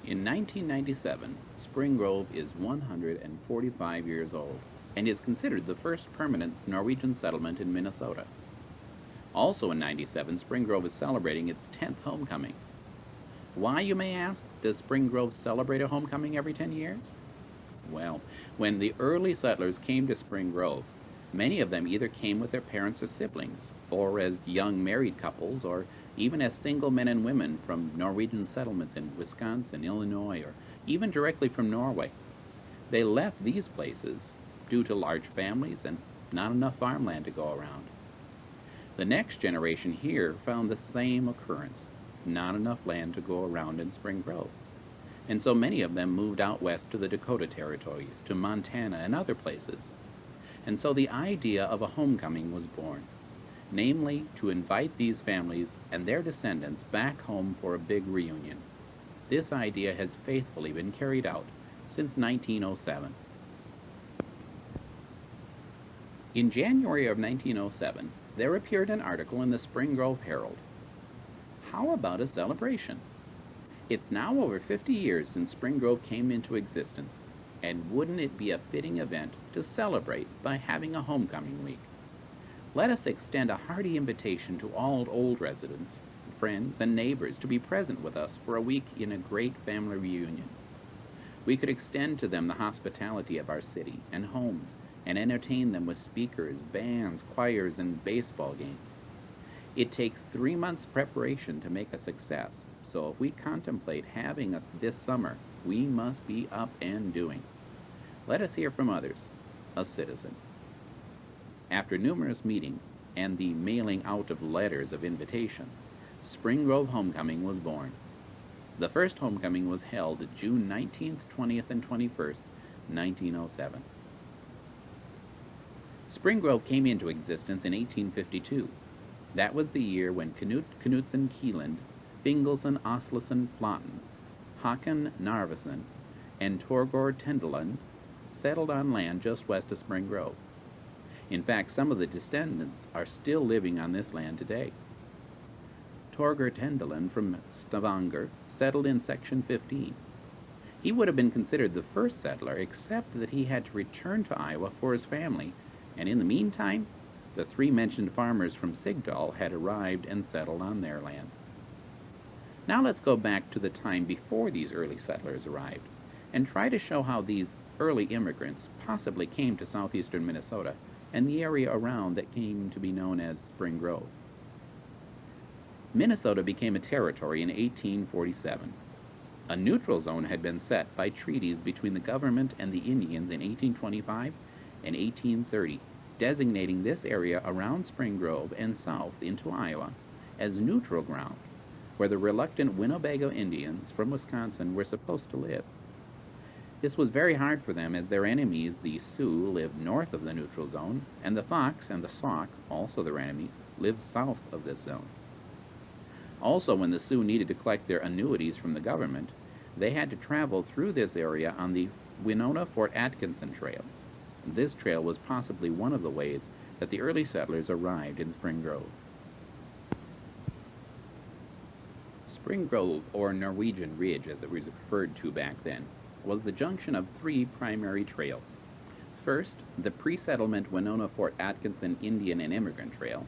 In 1997, Spring Grove is 145 years old and is considered the first permanent Norwegian settlement in Minnesota. Also in 97, Spring Grove is celebrating its 10th homecoming. Why, you may ask, does Spring Grove celebrate a homecoming every 10 years? Well, when the early settlers came to Spring Grove, many of them either came with their parents or siblings, or as young married couples, or even as single men and women from Norwegian settlements in Wisconsin, Illinois, or even directly from Norway. They left these places due to large families and not enough farmland to go around. The next generation here found the same occurrence, not enough land to go around in Spring Grove. And so many of them moved out west to the Dakota Territories, to Montana and other places. And so the idea of a homecoming was born, namely to invite these families and their descendants back home for a big reunion. This idea has faithfully been carried out since 1907. In January of 1907, there appeared an article in the Spring Grove Herald. How about a celebration? It's now over 50 years since Spring Grove came into existence, and wouldn't it be a fitting event to celebrate by having a homecoming week? Let us extend a hearty invitation to all old residents, friends, and neighbors to be present with us for a week in a great family reunion. We could extend to them the hospitality of our city and homes and entertain them with speakers, bands, choirs, and baseball games. It takes 3 months preparation to make a success, so if we contemplate having us this summer, we must be up and doing. Let us hear from others, a citizen. After numerous meetings and the mailing out of letters of invitation, Spring Grove Homecoming was born. The first homecoming was held June 19th, 20th, and 21st, 1907. Spring Grove came into existence in 1852. That was the year when Knut Knutsen Kieland, Fingolson Aslason Platen, Håkon Narveson, and Torgor Tendeland settled on land just west of Spring Grove. In fact, some of the descendants are still living on this land today. Torgor Tendeland from Stavanger settled in Section 15. He would have been considered the first settler, except that he had to return to Iowa for his family, and in the meantime, the three mentioned farmers from Sigdal had arrived and settled on their land. Now let's go back to the time before these early settlers arrived, and try to show how these early immigrants possibly came to southeastern Minnesota and the area around that came to be known as Spring Grove. Minnesota became a territory in 1847. A neutral zone had been set by treaties between the government and the Indians in 1825 and 1830, designating this area around Spring Grove and south into Iowa as neutral ground, where the reluctant Winnebago Indians from Wisconsin were supposed to live. This was very hard for them as their enemies, the Sioux, lived north of the neutral zone, and the Fox and the Sauk, also their enemies, lived south of this zone. Also, when the Sioux needed to collect their annuities from the government, they had to travel through this area on the Winona-Fort Atkinson Trail. This trail was possibly one of the ways that the early settlers arrived in Spring Grove. Spring Grove, or Norwegian Ridge as it was referred to back then, was the junction of three primary trails. First, the pre-settlement Winona-Fort Atkinson Indian and Immigrant Trail.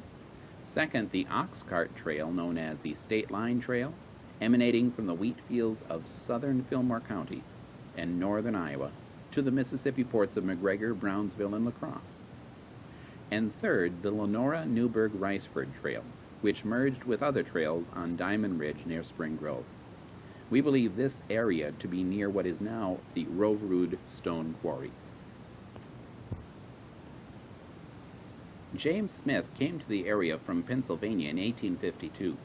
Second, the ox cart trail known as the State Line Trail, emanating from the wheat fields of southern Fillmore County and northern Iowa to the Mississippi ports of McGregor, Brownsville, and La Crosse. And third, the Lenora-Newburgh-Riceford Trail, which merged with other trails on Diamond Ridge near Spring Grove. We believe this area to be near what is now the Roverud Stone Quarry. James Smith came to the area from Pennsylvania in 1852.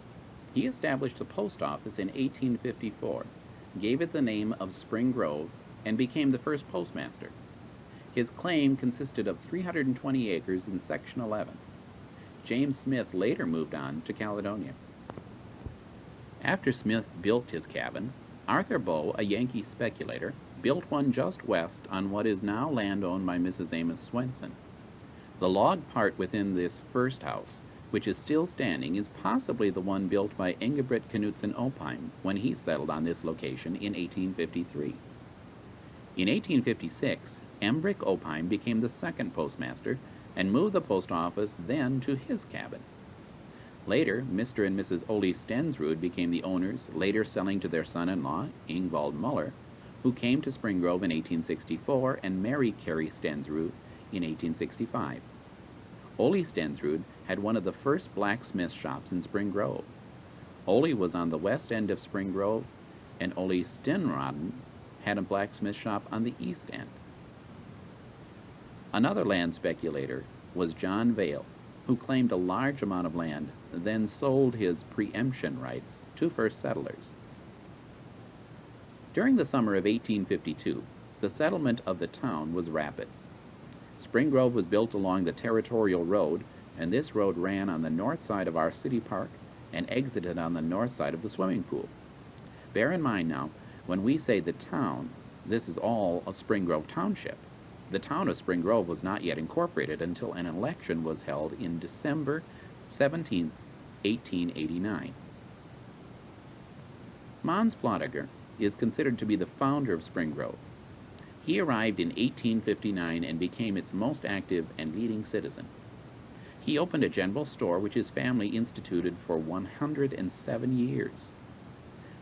He established a post office in 1854, gave it the name of Spring Grove, and became the first postmaster. His claim consisted of 320 acres in Section 11. James Smith later moved on to Caledonia. After Smith built his cabin, Arthur Bow, a Yankee speculator, built one just west on what is now land owned by Mrs. Amos Swenson. The log part within this first house which is still standing, is possibly the one built by Engelbert Knudsen Opheim when he settled on this location in 1853. In 1856, Embrich Opheim became the second postmaster and moved the post office then to his cabin. Later, Mr. and Mrs. Ole Stensrud became the owners, later selling to their son-in-law, Ingvald Muller, who came to Spring Grove in 1864 and married Carrie Stensrud in 1865. Ole Stensrud had one of the first blacksmith shops in Spring Grove. Ole was on the west end of Spring Grove, and Ole Stenroden had a blacksmith shop on the east end. Another land speculator was John Vale, who claimed a large amount of land, then sold his preemption rights to first settlers. During the summer of 1852, the settlement of the town was rapid. Spring Grove was built along the Territorial Road, and this road ran on the north side of our city park and exited on the north side of the swimming pool. Bear in mind now, when we say the town, this is all of Spring Grove Township. The town of Spring Grove was not yet incorporated until an election was held in December 17, 1889. Mons Flodiger is considered to be the founder of Spring Grove. He arrived in 1859 and became its most active and leading citizen. He opened a general store which his family instituted for 107 years.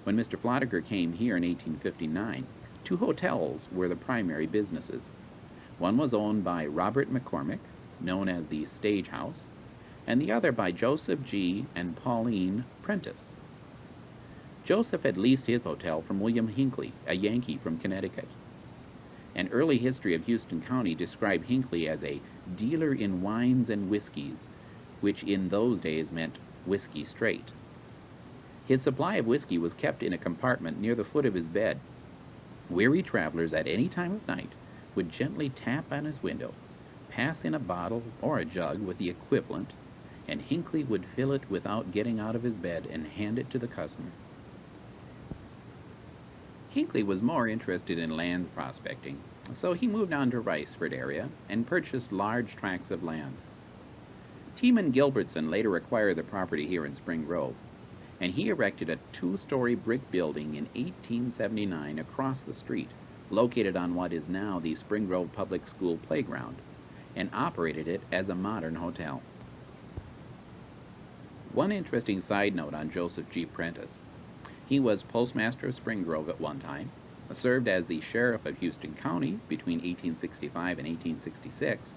When Mr. Flodiger came here in 1859, 2 hotels were the primary businesses. One was owned by Robert McCormick, known as the Stage House, and the other by Joseph G. and Pauline Prentice. Joseph had leased his hotel from William Hinckley, a Yankee from Connecticut. An early history of Houston County described Hinckley as a dealer in wines and whiskeys, which in those days meant whiskey straight. His supply of whiskey was kept in a compartment near the foot of his bed. Weary travelers at any time of night would gently tap on his window, pass in a bottle or a jug with the equivalent, and Hinckley would fill it without getting out of his bed and hand it to the customer. Hinckley was more interested in land prospecting, so he moved on to Riceford area and purchased large tracts of land. Teeman Gilbertson later acquired the property here in Spring Grove, and he erected a 2-story brick building in 1879 across the street, located on what is now the Spring Grove Public School playground, and operated it as a modern hotel. One interesting side note on Joseph G. Prentice. He was postmaster of Spring Grove at one time, served as the sheriff of Houston County between 1865 and 1866,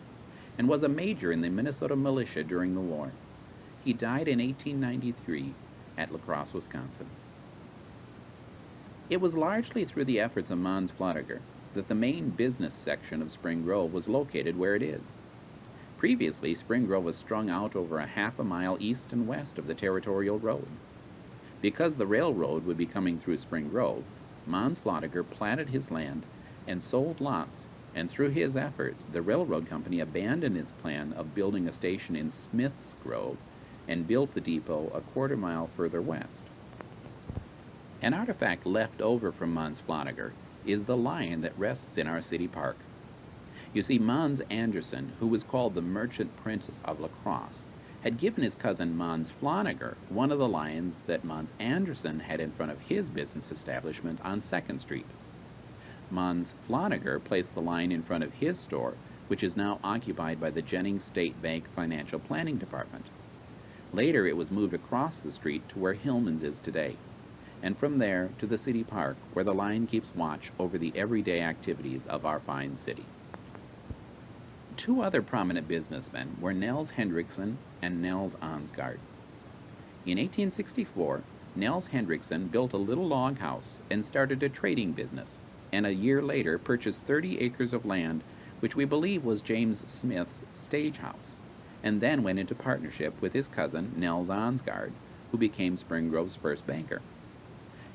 and was a major in the Minnesota militia during the war. He died in 1893 at La Crosse, Wisconsin. It was largely through the efforts of Mons Flodiger that the main business section of Spring Grove was located where it is. Previously, Spring Grove was strung out over a half a mile east and west of the Territorial Road. Because the railroad would be coming through Spring Grove, Mons Flodiger platted his land and sold lots, and through his effort, the railroad company abandoned its plan of building a station in Smith's Grove and built the depot a quarter mile further west. An artifact left over from Mons Flodiger is the lion that rests in our city park. You see, Mons Anderson, who was called the Merchant Prince of La Crosse, had given his cousin Mons Flodiger one of the lions that Mons Anderson had in front of his business establishment on 2nd Street. Mons Flodiger placed the lion in front of his store, which is now occupied by the Jennings State Bank Financial Planning Department. Later it was moved across the street to where Hillman's is today, and from there to the city park, where the lion keeps watch over the everyday activities of our fine city. 2 other prominent businessmen were Nels Hendrickson and Nels Ansgaard. In 1864, Nels Hendrickson built a little log house and started a trading business, and a year later purchased 30 acres of land, which we believe was James Smith's stage house, and then went into partnership with his cousin Nels Ansgaard, who became Spring Grove's first banker.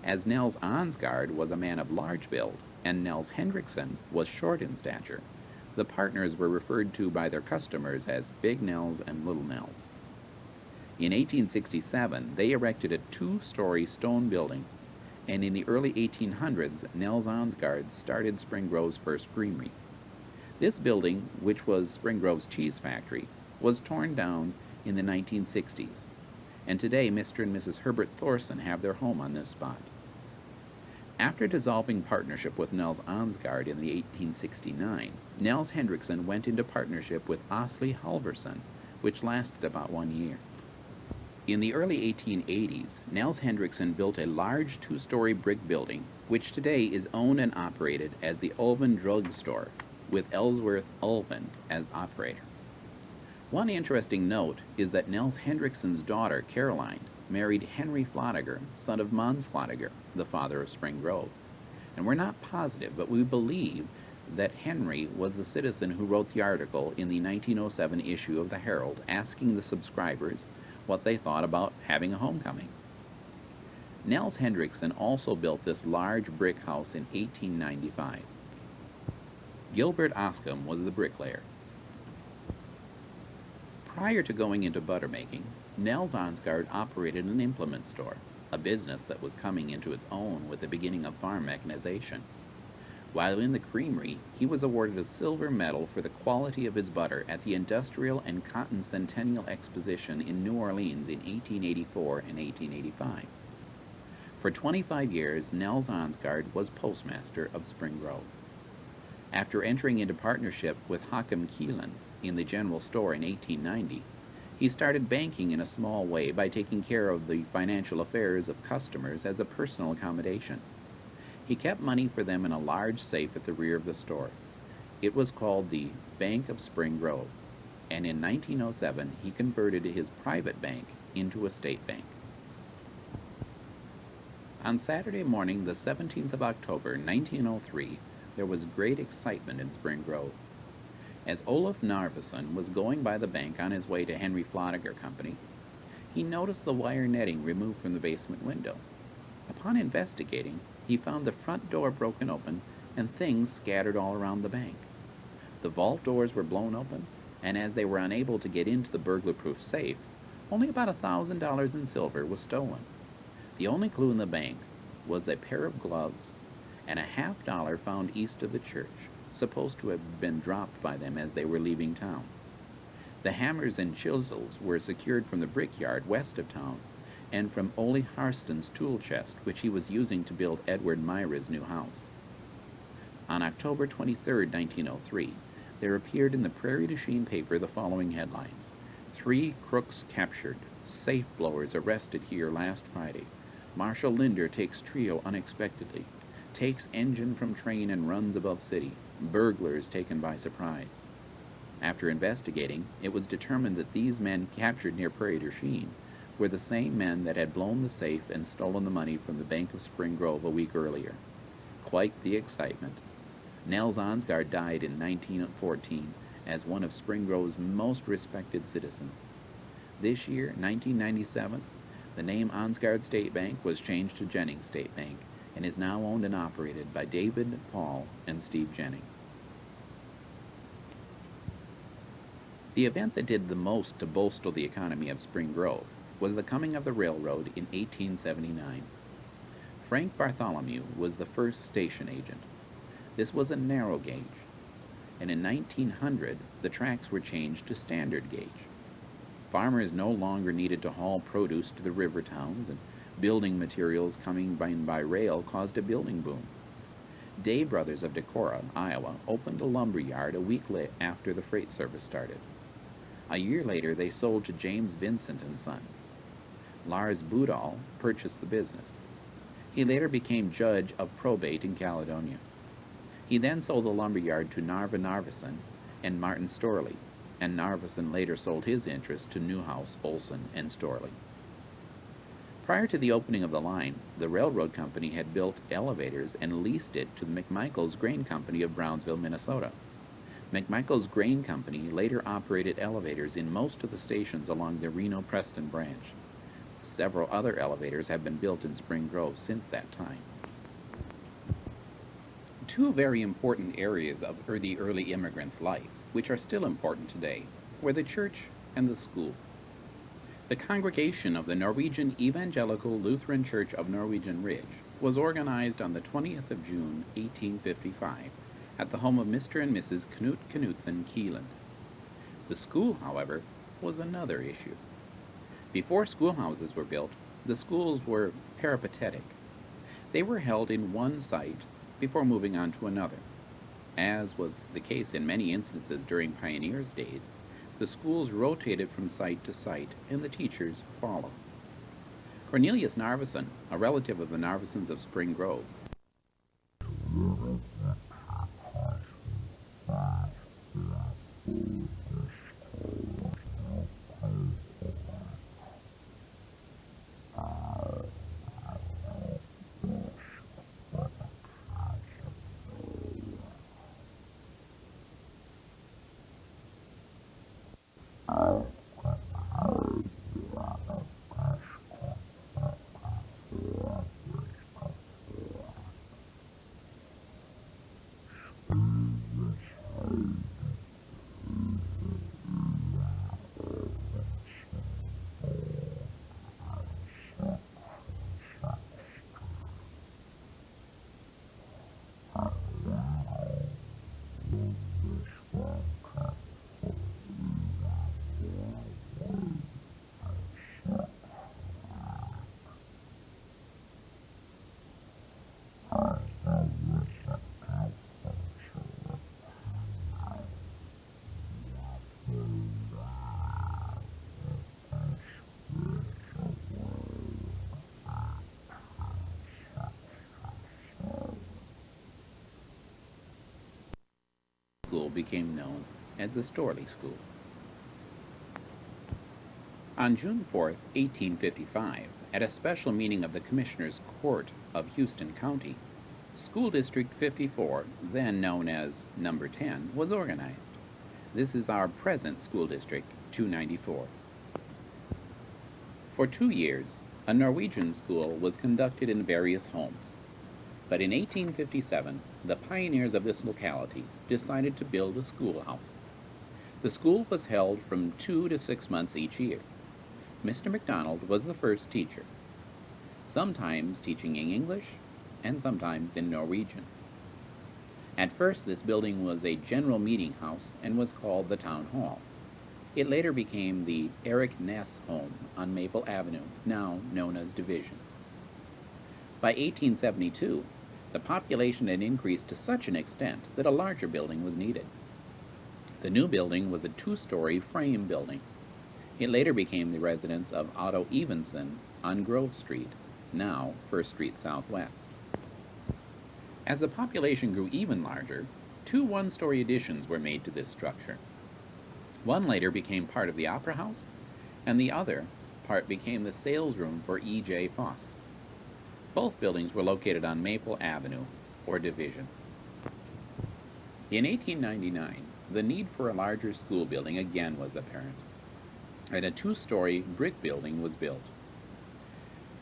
As Nels Ansgaard was a man of large build, and Nels Hendrickson was short in stature, the partners were referred to by their customers as Big Nels and Little Nels. In 1867, they erected a 2-story stone building, and in the early 1800s, Nels Ansgaard started Spring Grove's first greenery. This building, which was Spring Grove's cheese factory, was torn down in the 1960s, and today Mr. and Mrs. Herbert Thorson have their home on this spot. After dissolving partnership with Nels Ansgaard in the 1869, Nels Hendrickson went into partnership with Asli Halverson, which lasted about 1 year. In the early 1880s, Nels Hendrickson built a large two-story brick building, which today is owned and operated as the Ulven Drug Store, with Ellsworth Ulven as operator. One interesting note is that Nels Hendrickson's daughter, Caroline, married Henry Flodiger, son of Mons Flodiger, the father of Spring Grove. And we're not positive, but we believe that Henry was the citizen who wrote the article in the 1907 issue of the Herald asking the subscribers what they thought about having a homecoming. Nels Hendrickson also built this large brick house in 1895. Gilbert Oscom was the bricklayer. Prior to going into butter making, Nels Ansgaard operated an implement store, a business that was coming into its own with the beginning of farm mechanization. While in the creamery, he was awarded a silver medal for the quality of his butter at the Industrial and Cotton Centennial Exposition in New Orleans in 1884 and 1885. For 25 years, Nels Ansgaard was postmaster of Spring Grove. After entering into partnership with Haakam Keelan in the general store in 1890, he started banking in a small way by taking care of the financial affairs of customers as a personal accommodation. He kept money for them in a large safe at the rear of the store. It was called the Bank of Spring Grove, and in 1907 he converted his private bank into a state bank. On Saturday morning, the 17th of October, 1903, there was great excitement in Spring Grove. As Olaf Narveson was going by the bank on his way to Henry Flodiger Company, he noticed the wire netting removed from the basement window. Upon investigating, he found the front door broken open and things scattered all around the bank. The vault doors were blown open, and as they were unable to get into the burglar-proof safe, only about $1,000 in silver was stolen. The only clue in the bank was a pair of gloves and a $50 found east of the church, supposed to have been dropped by them as they were leaving town. The hammers and chisels were secured from the brickyard west of town and from Ole Harston's tool chest, which he was using to build Edward Myra's new house. On October 23, 1903, there appeared in the Prairie du Chien paper the following headlines: 3 crooks captured, safe blowers arrested here last Friday, Marshal Linder takes trio unexpectedly, takes engine from train and runs above city, burglars taken by surprise. After investigating, it was determined that these men captured near Prairie du Chien were the same men that had blown the safe and stolen the money from the Bank of Spring Grove a week earlier. Quite the excitement. Nels Ansgaard died in 1914 as one of Spring Grove's most respected citizens. This year, 1997, the name Ansgaard State Bank was changed to Jennings State Bank and is now owned and operated by David, Paul, and Steve Jennings. The event that did the most to bolster the economy of Spring Grove was the coming of the railroad in 1879. Frank Bartholomew was the first station agent. This was a narrow gauge, and in 1900 the tracks were changed to standard gauge. Farmers no longer needed to haul produce to the river towns, and building materials coming by rail caused a building boom. Day Brothers of Decorah, Iowa, opened a lumber yard a week after the freight service started. A year later, they sold to James Vincent and Son. Lars Budal purchased the business. He later became judge of probate in Caledonia. He then sold the lumber yard to Narva Narveson and Martin Storley, and Narveson later sold his interest to Newhouse, Olson, and Storley. Prior to the opening of the line, the railroad company had built elevators and leased it to the McMichaels Grain Company of Brownsville, Minnesota. McMichaels Grain Company later operated elevators in most of the stations along the Reno-Preston branch. Several other elevators have been built in Spring Grove since that time. Two very important areas of the early immigrants' life, which are still important today, were the church and the school. The congregation of the Norwegian Evangelical Lutheran Church of Norwegian Ridge was organized on the 20th of June, 1855, at the home of Mr. and Mrs. Knut Knutson Keeland. The school, however, was another issue. Before schoolhouses were built, the schools were peripatetic. They were held in one site before moving on to another. As was the case in many instances during pioneers' days, the schools rotated from site to site, and the teachers followed. Cornelius Narveson, a relative of the Narvesons of Spring Grove, school became known as the Storley School. On June 4, 1855, at a special meeting of the Commissioners' Court of Houston County, School District 54, then known as Number 10, was organized. This is our present School District 294. For 2 years, a Norwegian school was conducted in various homes. But in 1857, the pioneers of this locality decided to build a schoolhouse. The school was held from 2 to 6 months each year. Mr. McDonald was the first teacher, sometimes teaching in English and sometimes in Norwegian. At first, this building was a general meeting house and was called the Town Hall. It later became the Eric Ness Home on Maple Avenue, now known as Division. By 1872, the population had increased to such an extent that a larger building was needed. The new building was a 2-story frame building. It later became the residence of Otto Evenson on Grove Street, now 1st Street Southwest. As the population grew even larger, 2 one-story additions were made to this structure. One later became part of the Opera House, and the other part became the sales room for E.J. Foss. Both buildings were located on Maple Avenue, or Division. In 1899, the need for a larger school building again was apparent, and a 2-story brick building was built.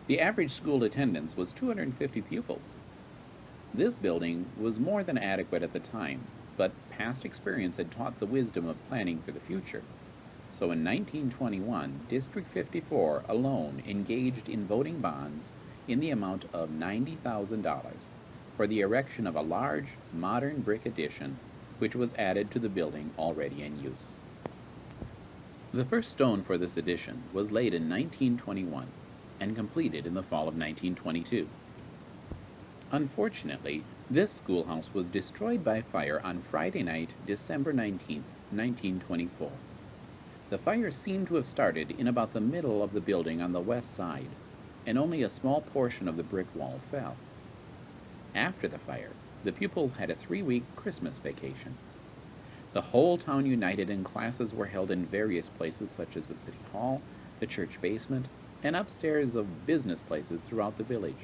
The average school attendance was 250 pupils. This building was more than adequate at the time, but past experience had taught the wisdom of planning for the future. So in 1921, District 54 alone engaged in voting bonds in the amount of $90,000 for the erection of a large, modern brick addition which was added to the building already in use. The first stone for this addition was laid in 1921 and completed in the fall of 1922. Unfortunately, this schoolhouse was destroyed by fire on Friday night, December 19, 1924. The fire seemed to have started in about the middle of the building on the west side, and only a small portion of the brick wall fell. After the fire, the pupils had a 3-week Christmas vacation. The whole town united and classes were held in various places such as the city hall, the church basement, and upstairs of business places throughout the village.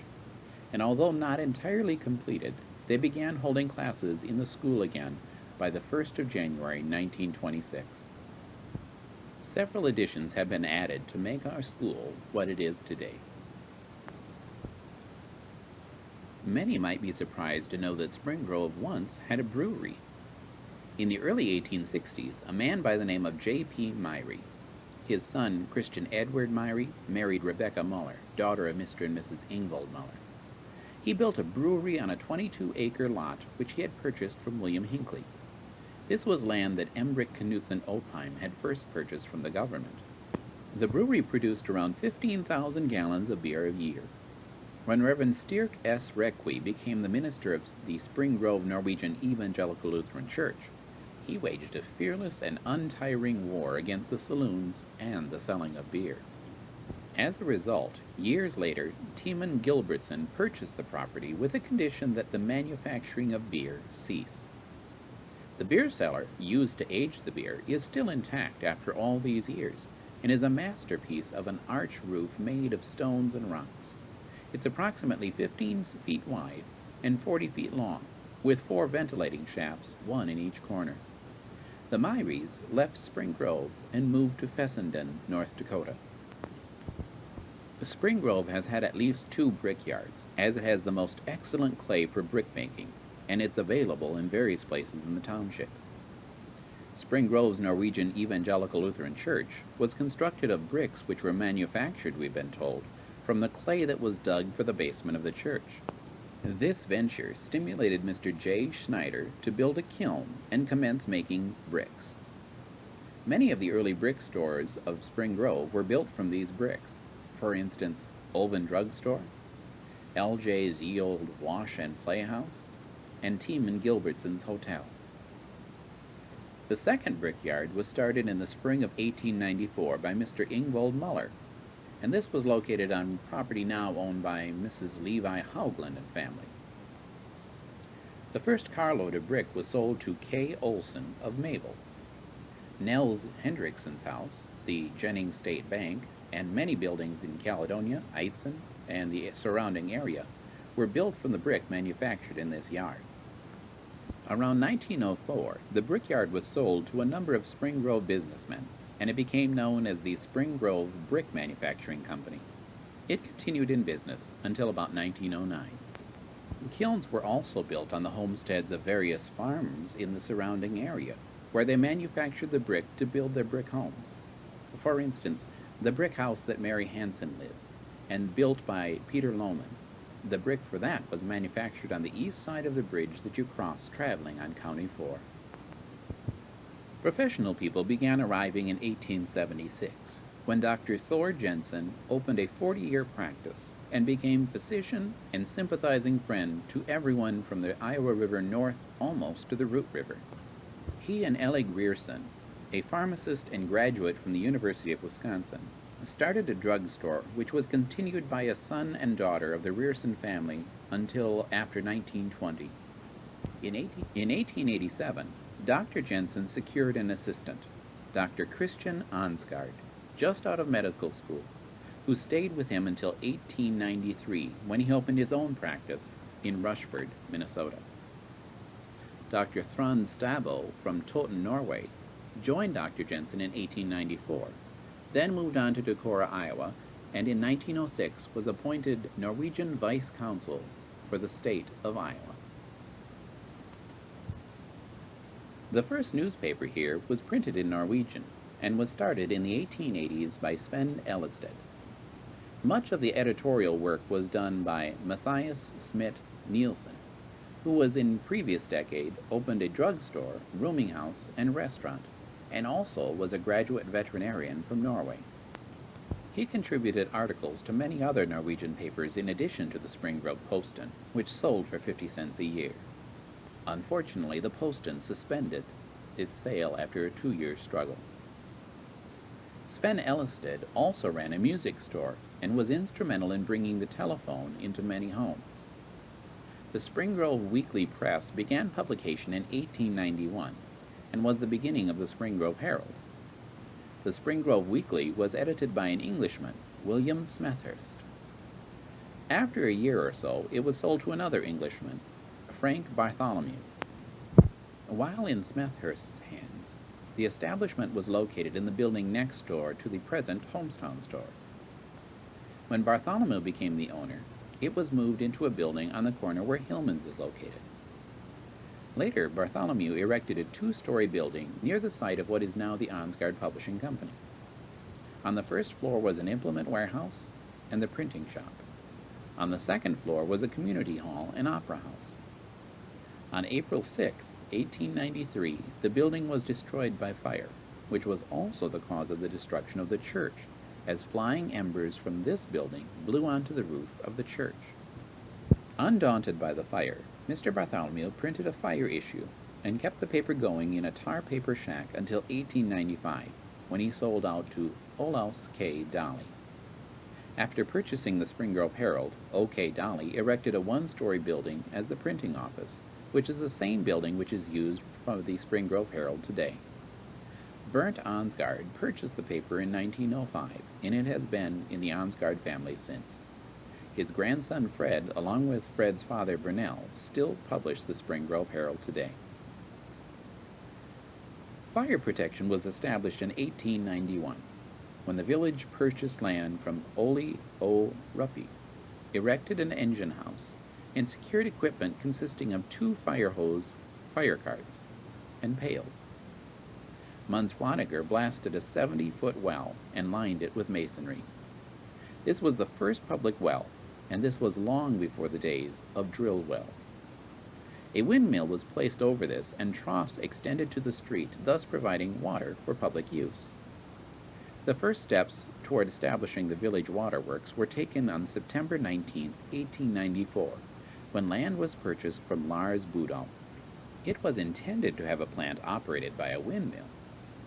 And although not entirely completed, they began holding classes in the school again by the 1st of January 1926. Several additions have been added to make our school what it is today. Many might be surprised to know that Spring Grove once had a brewery. In the early 1860s, a man by the name of J.P. Myrie, his son Christian Edward Myrie, married Rebecca Muller, daughter of Mr. and Mrs. Ingvald Muller. He built a brewery on a 22-acre lot which he had purchased from William Hinckley. This was land that Embrich Knudsen Opheim had first purchased from the government. The brewery produced around 15,000 gallons of beer a year. When Reverend Stirk S. Requi became the minister of the Spring Grove Norwegian Evangelical Lutheran Church, he waged a fearless and untiring war against the saloons and the selling of beer. As a result, years later, Timon Gilbertson purchased the property with the condition that the manufacturing of beer cease. The beer cellar used to age the beer is still intact after all these years and is a masterpiece of an arch roof made of stones and rocks. It's approximately 15 feet wide and 40 feet long, with 4 ventilating shafts, 1 in each corner. The Myries left Spring Grove and moved to Fessenden, North Dakota. Spring Grove has had at least 2 brickyards, as it has the most excellent clay for brickmaking, and it's available in various places in the township. Spring Grove's Norwegian Evangelical Lutheran Church was constructed of bricks which were manufactured, we've been told, from the clay that was dug for the basement of the church. This venture stimulated Mr. J. Schneider to build a kiln and commence making bricks. Many of the early brick stores of Spring Grove were built from these bricks. For instance, Oven Drug Store, L.J.'s Ye Old Wash and Playhouse, and Timon Gilbertson's Hotel. The second brickyard was started in the spring of 1894 by Mr. Ingvold Muller, and this was located on property now owned by Mrs. Levi Haugland and family. The first carload of brick was sold to K. Olson of Mabel. Nels Hendrickson's house, the Jennings State Bank, and many buildings in Caledonia, Eitzen, and the surrounding area were built from the brick manufactured in this yard. Around 1904, the brickyard was sold to a number of Spring Grove businessmen, and it became known as the Spring Grove Brick Manufacturing Company. It continued in business until about 1909. Kilns were also built on the homesteads of various farms in the surrounding area, where they manufactured the brick to build their brick homes. For instance, the brick house that Mary Hansen lives, and built by Peter Lohman. The brick for that was manufactured on the east side of the bridge that you cross traveling on County 4. Professional people began arriving in 1876, when Dr. Thor Jensen opened a 40-year practice and became physician and sympathizing friend to everyone from the Iowa River north almost to the Root River. He and Ellie Grierson, a pharmacist and graduate from the University of Wisconsin, started a drugstore which was continued by a son and daughter of the Grierson family until after 1920. In 1887, Dr. Jensen secured an assistant, Dr. Christian Ansgaard, just out of medical school, who stayed with him until 1893 when he opened his own practice in Rushford, Minnesota. Dr. Thrond Stabo from Toten, Norway, joined Dr. Jensen in 1894, then moved on to Decorah, Iowa, and in 1906 was appointed Norwegian Vice Consul for the state of Iowa. The first newspaper here was printed in Norwegian and was started in the 1880s by Sven Ellisted. Much of the editorial work was done by Matthias Smith Nielsen, who was in previous decade opened a drugstore, rooming house, and restaurant, and also was a graduate veterinarian from Norway. He contributed articles to many other Norwegian papers in addition to the Spring Grove Posten, which sold for 50 cents a year. Unfortunately, the Posten suspended its sale after a 2-year struggle. Sven Ellisted also ran a music store and was instrumental in bringing the telephone into many homes. The Spring Grove Weekly Press began publication in 1891 and was the beginning of the Spring Grove Herald. The Spring Grove Weekly was edited by an Englishman, William Smethurst. After a year or so, it was sold to another Englishman, Frank Bartholomew. While in Smethurst's hands, the establishment was located in the building next door to the present Homestown store. When Bartholomew became the owner, it was moved into a building on the corner where Hillman's is located. Later, Bartholomew erected a 2-story building near the site of what is now the Ansgaard Publishing Company. On the first floor was an implement warehouse and the printing shop. On the second floor was a community hall and opera house. On April 6, 1893, the building was destroyed by fire, which was also the cause of the destruction of the church, as flying embers from this building blew onto the roof of the church. Undaunted by the fire, Mr. Bartholomew printed a fire issue and kept the paper going in a tar paper shack until 1895, when he sold out to Olaus K. Dolly. After purchasing the Spring Grove Herald, O.K. Dolly erected a one-story building as the printing office, which is the same building which is used for the Spring Grove Herald today. Bernd Ansgard purchased the paper in 1905, and it has been in the Ansgard family since. His grandson Fred, along with Fred's father Burnell, still publish the Spring Grove Herald today. Fire protection was established in 1891, when the village purchased land from Ole O. Ruffy, erected an engine house, and secured equipment consisting of 2 fire hose, fire carts, and pails. Munz Flanager blasted a 70-foot well and lined it with masonry. This was the first public well, and this was long before the days of drill wells. A windmill was placed over this, and troughs extended to the street, thus providing water for public use. The first steps toward establishing the village waterworks were taken on September 19, 1894, when land was purchased from Lars Budal. It was intended to have a plant operated by a windmill,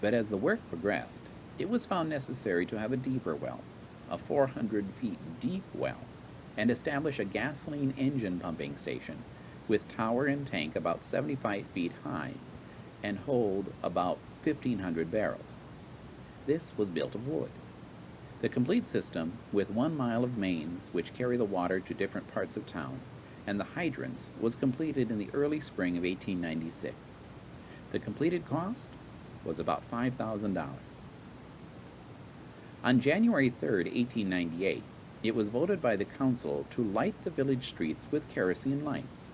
but as the work progressed, it was found necessary to have a deeper well, a 400 feet deep well, and establish a gasoline engine pumping station with tower and tank about 75 feet high and hold about 1,500 barrels. This was built of wood. The complete system, with 1 mile of mains which carry the water to different parts of town, and the hydrants, was completed in the early spring of 1896. The completed cost was about $5,000. On January 3, 1898, it was voted by the council to light the village streets with kerosene lights.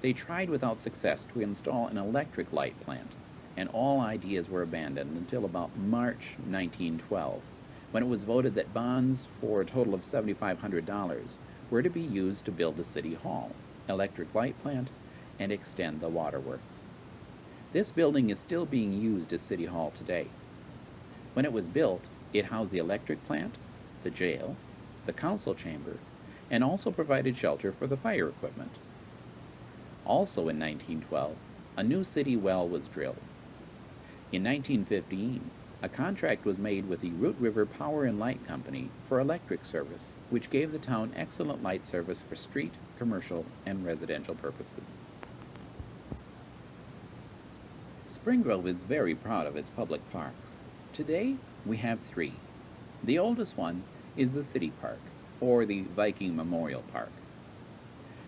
They tried without success to install an electric light plant, and all ideas were abandoned until about March 1912, when it was voted that bonds for a total of $7,500 were to be used to build the city hall, electric light plant, and extend the waterworks. This building is still being used as City Hall today. When it was built, it housed the electric plant, the jail, the council chamber, and also provided shelter for the fire equipment. Also in 1912, a new city well was drilled. In 1915, a contract was made with the Root River Power and Light Company for electric service, which gave the town excellent light service for street, commercial, and residential purposes. Spring Grove is very proud of its public parks. Today, we have 3. The oldest one is the City Park, or the Viking Memorial Park.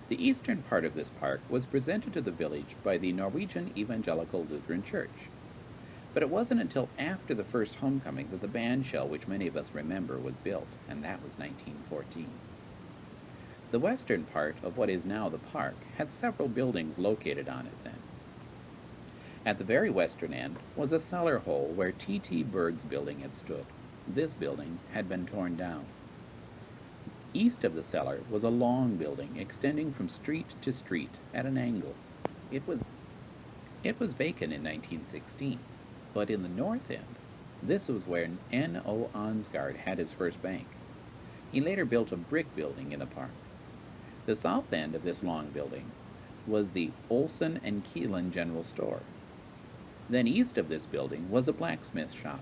The eastern part of this park was presented to the village by the Norwegian Evangelical Lutheran Church. But it wasn't until after the first homecoming that the band shell, which many of us remember, was built, and that was 1914. The western part of what is now the park had several buildings located on it then. At the very western end was a cellar hole where T.T. Berg's building had stood. This building had been torn down. East of the cellar was a long building extending from street to street at an angle. It was vacant in 1916, but in the north end, this was where N.O. Ansgard had his first bank. He later built a brick building in the park. The south end of this long building was the Olson and Keelan General Store. Then east of this building was a blacksmith shop,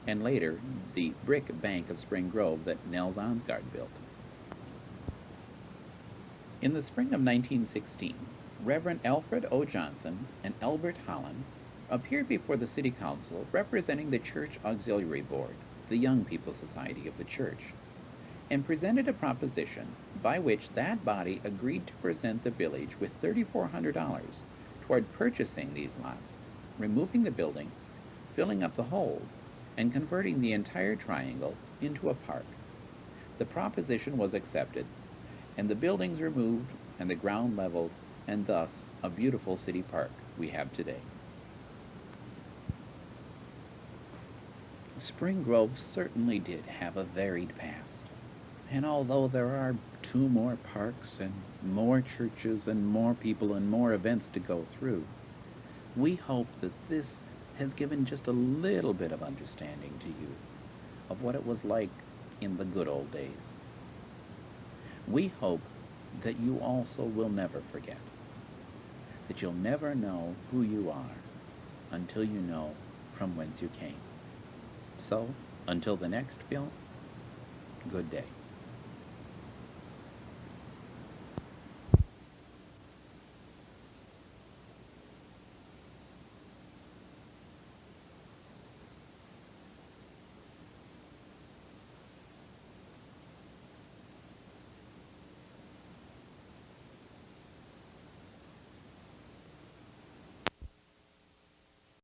and later the brick bank of Spring Grove that Nels Ansgard built. In the spring of 1916, Reverend Alfred O. Johnson and Albert Holland appeared before the City Council representing the Church Auxiliary Board, the young people society of the church, and presented a proposition by which that body agreed to present the village with $3,400 toward purchasing these lots, removing the buildings, filling up the holes, and converting the entire triangle into a park. The proposition was accepted, and the buildings removed and the ground leveled, and thus a beautiful city park we have today. Spring Grove certainly did have a varied past, and although there are 2 more parks and more churches and more people and more events to go through, We hope that this has given just a little bit of understanding to you of what it was like in the good old days. We hope that you also will never forget, that you'll never know who you are until you know from whence you came. So, until the next film, good day.